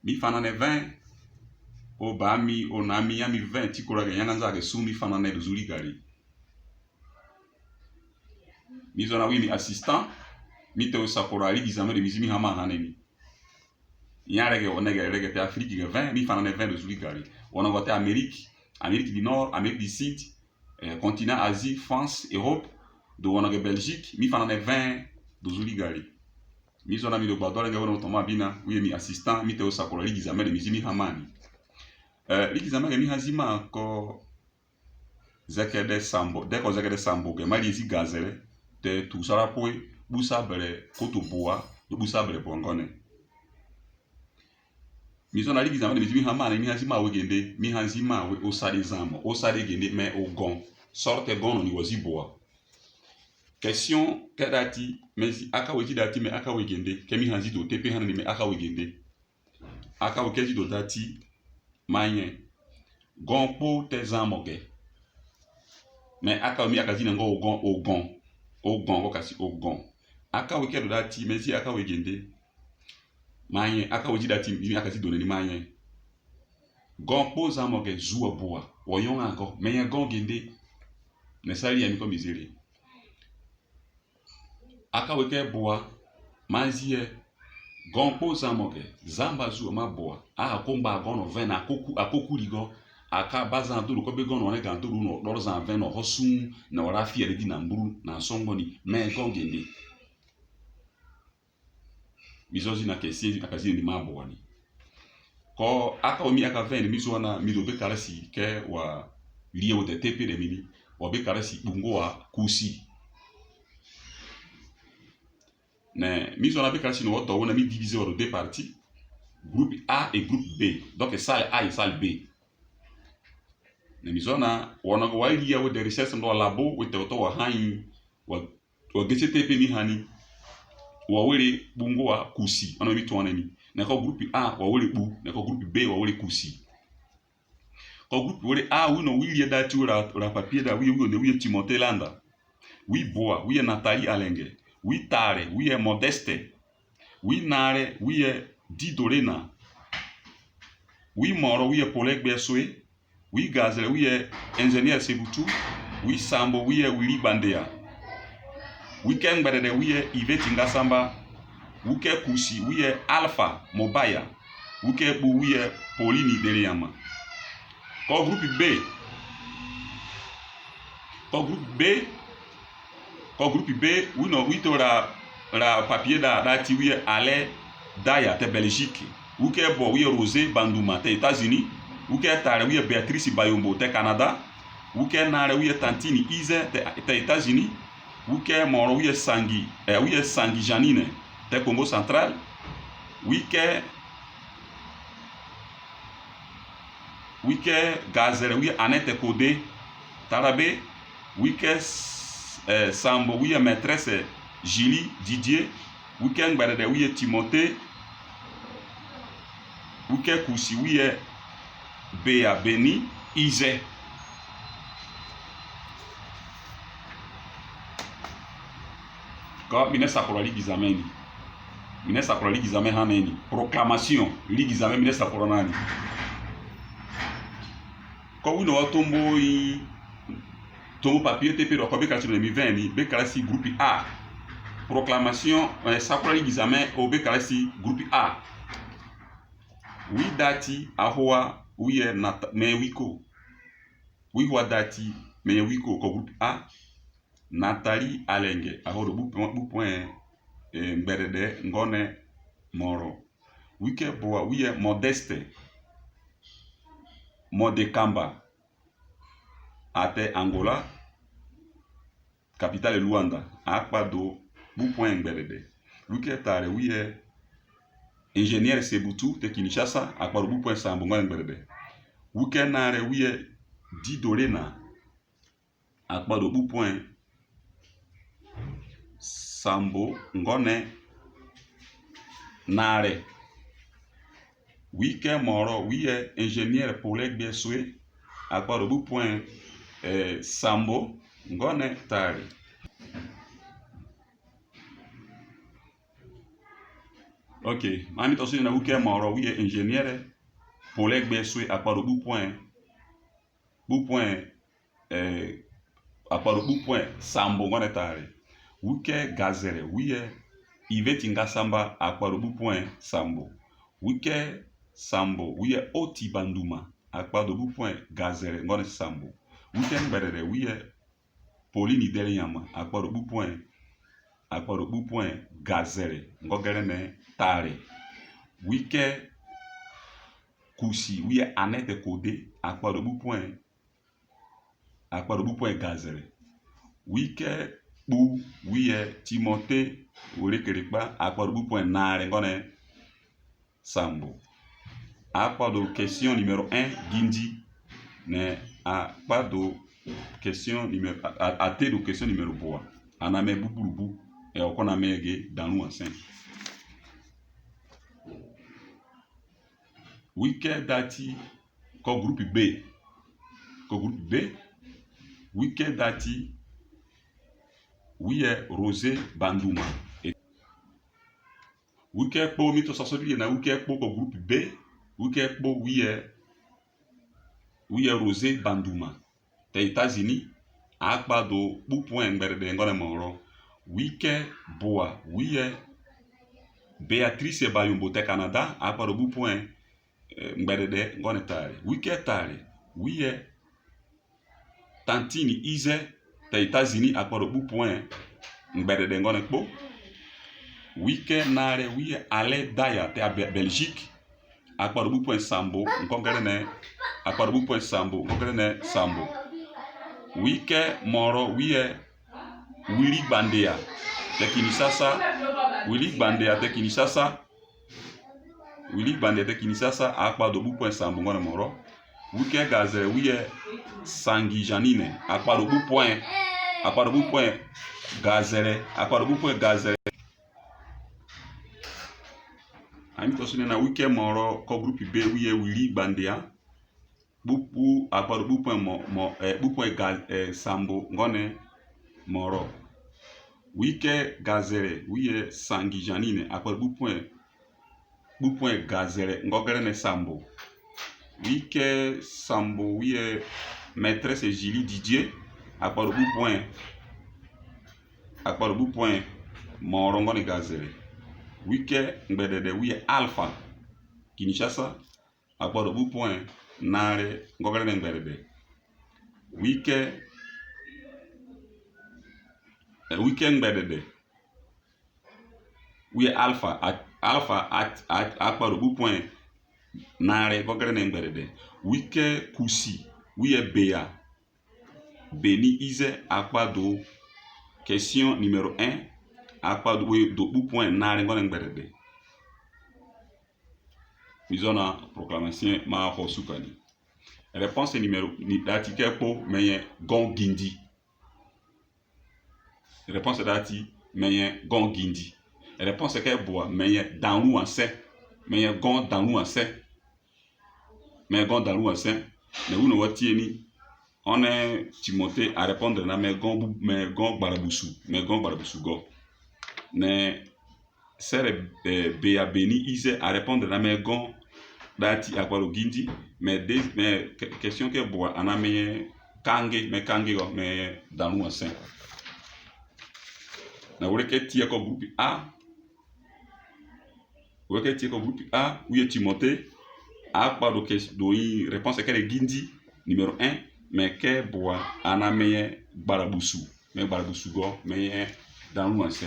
mi fanane 20 o bami o nami yami 20 tikora ga yanga nzake su mi fanane do zuli gari mi zona wi mi assistant mi te sapora li examen de mizimi hama haneni yare ge onege rege te Afrique ge 20 mi fanane 20 do zuli gari on vote Amérique du Nord, Amérique du Sud, continent Asie, France, Europe, de wonage Belgique, mi fanane 20 do zuli gari. Mi zona mi do badore nga wono toma bina, uye mi assistant, mi te osakora ligi zame de mizimi hamani. Ligi zame ge mi hazima ko zekede sambo, deko zekede sambo ge mali ezi gazele, te tu sarapoe, busa bere koto boa, do busa bere bongone. Mi zona ligi zame de mizimi hamani, mi hazima wegende, mi hazima we osade zamo, osade gende me ogon, sorte gono ni wazi boa. Question kedati, mezi aka weji dati me aka wegende, kemi hanzi do tepe hanani me aka wegende. Aka wekezi do dati, mayen, gon po te zamoge. Me aka mi aka zina ngo ogon, wakasi ogon. Aka weke do dati, mezi aka wegende, mayen, aka weji dati, mi aka zi do neni mayen. Gon po zamoge zuwa boa, woyon ango, meyen gon gende, nesali ya miko mizere. Aka weke boa, mazie, gon po zamoge, zamba zuwa ma boa, a komba gono vena akoku ligo, aka bazan dulu kobe gono one gantulu no lorozan veno hosun na wara fiere di na mburu na songoni me gon gende. Mizozi na kesi akazini ni ma boa ni. Ko aka omi aka veni mizo na mido be karasi ke wa liye wote tepe de mini, wa be karasi bungo wa kusi. Ne mizo na be karasi no woto wona mi diviser en deux parties, groupe A et groupe B. Donc salle A et salle B. Ne mizo na wona go wa liye wo de recherche ndo labo wo te woto wa hani wa gese tepe ni hani wa wele bungo wa kusi ono mi to ni. Ne ko groupe A wa wele bu, ne ko groupe B wa wele kusi. Ko groupe wele A wi no wi liye dati la papier da wi ne wi Timothée Landa. Wi boa, wi Nathalie Alenge. Oui tare, oui est modeste. Oui nare, oui est didorena. Oui moro, oui est Polek Beswe. Oui gazelle, oui est ingénieur Sebutu. Oui sambo, oui est Willy Bandea. Oui kengbede, oui est Yvette Ngasamba. Oui ke kusi, oui est Alpha Mobaya. Oui ke bu, oui est Pauline Dereyama. Ko groupe B. Ko groupe B, oui non, oui to la papier da ti oui ale daya te Belgique. Oui ke bo oui Rosé Bandouma te États-Unis. Oui ke tare oui Béatrice Bayombo te Canada. Oui ke nare oui Tantini Ize te États-Unis. Oui ke moro oui Sangi Janine te Congo Central. Oui ke Gazere oui Annette Kodé Tarabé. Oui ke sambo oui maîtresse Julie Didier. Weekend gbadede oui Timothée. Weekend kusi oui Bea Beni Ize. Ko mine sakora ligi zameni. Mine sakora ligi zamen haneni. Proclamation ligi zamen mine sakora nani. Ko wino watombo tombo papier TP do ko be kalasi 2020 ni be kalasi groupe A. Proclamation sakora ligi zamen o be kalasi groupe A. Oui dati ahoa oui me wiko. Oui wa dati me wiko ko groupe A. Nathalie Alenge ahodo bu point mbedede ngone moro. Wike boa oui modeste Modekamba ate Angola capitale Luanda akpado bu point mbedede. Wike tare oui ingénieur Sebutu te Kinshasa akpado bu point sambo ngone mbedede. Wike nare oui Didorena akpado bu point sambo ngone nare. Wike moro oui ingénieur Polek Beswe akpado bu point sambo ngone tare. Ok, mami to sini na wuke moro wiye ingénieur Polek beswe akparo bu point akparo bu point sambo ngone tare wuke gazere wiye iveti ngasamba akparo bu point sambo wuke sambo wiye oti banduma akparo bu point gazere ngone sambo wuke ngberere wiye polini dele yama akparo bu point gazere ngogere ne tare wike kusi wiye anete kode akparo bu point gazere wike bu wiye timote werekerekpa akparo bu point nare ngone sambo akpado question numéro 1 gindi ne akpado question numéro ate do question numéro boa aname buburubu e okona mege danu ansen wike dati ko groupe B wike dati wiye Rosé Banduma wike kpo mito sasodi na wike kpo ko groupe B wike kpo wiye Rosé Banduma te États-Unis akpado bu point ngberde ngone moro wike boa wiye Béatrice Bayombo te Canada akpado bu point ngberde ngone tare wike tare wiye Tantini Ize te États-Unis akpado bu point ngberde ngone kpo wike nare wiye Ale Daya te Belgique akpado bu point sambo ngongere ne akpado bu point sambo ngongere ne sambo wike moro wiye Willy Bandea te Kinshasa akpado bu point sambo ngone moro wike gazere wiye Sangi Janine akpado bu point gazere ami to sene na wike moro ko groupe B wiye Willy Bandea bupu akpado bu point sambo ngone moro wike gazere wiye Sangi Janine akpado bu point gazere ngogere ne sambo wike sambo wiye maîtresse Julie Didier akpado bu point moro ngone gazere wike ngbedede wiye Alpha Kinshasa akpado bu point nare ngogere ne ngbedede wike ngbedede wiye Alpha akpado bu point nare ngogere ne ngbedede wike kusi wiye Beni Ize akpado question numéro 1 akpado do bu point nare ngone ngbedede mizona proclamation ma ho sukani réponse numéro ni dati kepo menye gon gindi réponse dati menye gon gindi réponse ke boa menye danlu anse menye gon danlu anse ne uno watieni on est Timothée à répondre na me gon barabusu go ne sere Bea Beni Ize à répondre na me gon dati akwaro gindi mais question ke boa ana me kange go me danu anse na wureke tie ko groupe A wiye Timothée akpado do réponse kele gindi numéro 1 mais ke boa ana me barabusu go me danu anse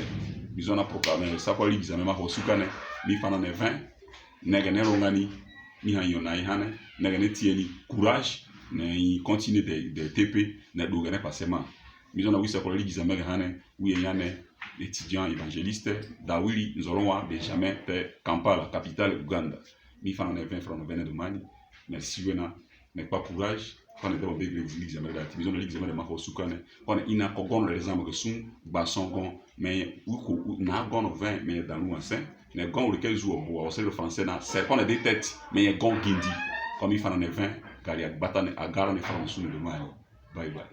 bizona proclamer ça ko examen ma ho sukane ni fana ne 20 nege ne rongani ni hanyo na ihane nege ne tieni courage ne continuer de TP ne do gane passement bizona wisa ko examen hane wiye yane étudiant évangéliste Dawili Nzolonwa Benjamin te Kampala capitale Uganda mi fana ne 20 francs de mani merci wena ne pas courage quand on est dans l'examen de la l'examen de ma sukane quand ina ko gon les amo que sun bason gon mais uko na gon 20 mais dans nous ensin ne gon lequel joue au le français na c'est qu'on a des têtes mais gon gindi comme il fana ne 20 car il y a batane agara ne fana sun de mani bye bye.